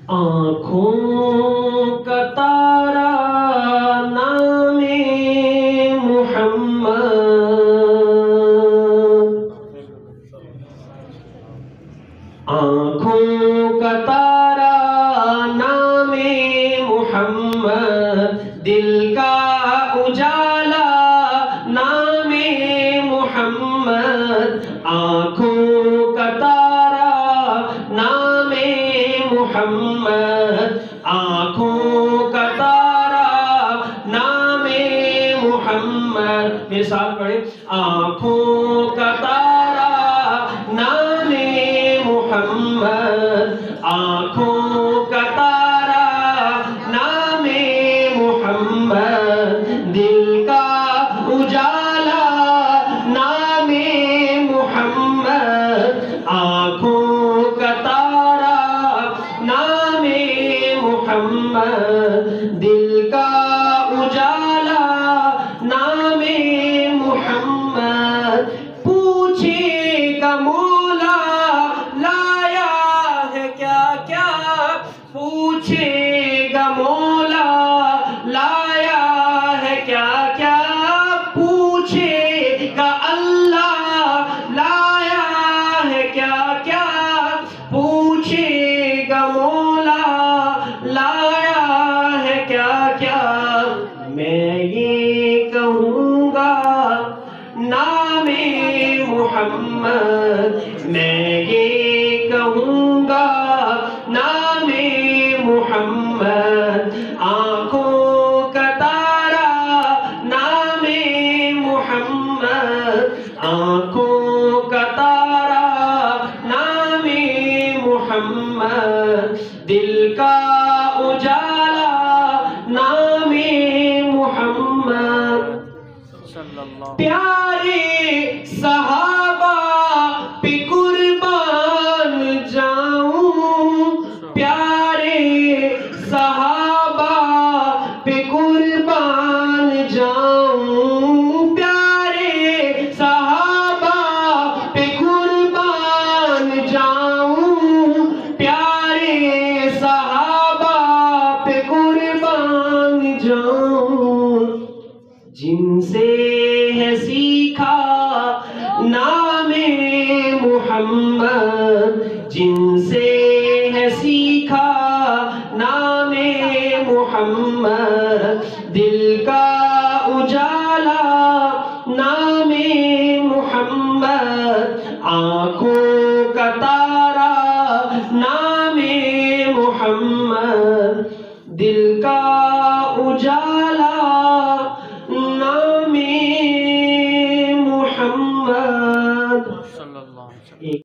آنکھوں کا تارا نام محمد، آنکھوں کا تارا نام محمد، دل کا اجالا نام محمد، آنکھوں کا تارا نام محمد، آنکھوں کا تارا نام محمد، میرے ساتھ پڑھیں، آنکھوں کا تارا نام محمد، آنکھوں کا تارا نام محمد، دل کا اجالا نام محمد، آنکھوں کا تارا نام محمد، دل کا اجالا نام محمد، پوچھے گا مولا لایا ہے کیا کیا، پوچھے گا مولا لایا ہے کیا کیا، پوچھے گا اللہ لایا ہے کیا کیا، پوچھے گا مولا لایا ہے کیا کیا، میں یہ کہوں گا نام محمد، میں یہ کہوں گا نام محمد، آنکھوں کا تارا نام محمد، آنکھوں کا تارا نام محمد، دل کا اجالا نام محمد، پیارے صحابہ پہ قربان جاؤں، پیارے صحابہ پہ قربان جاؤں، پیارے صحابہ پہ قربان جاؤں، پیارے صحابہ پہ قربان جاؤں، جن سے ہے سیکھا نام محمد، جن سے ہے سیکھا نام محمد، دل کا اجالا نام محمد، آنکھوں کا تارا نام محمد، دل کا اجالا نام محمد۔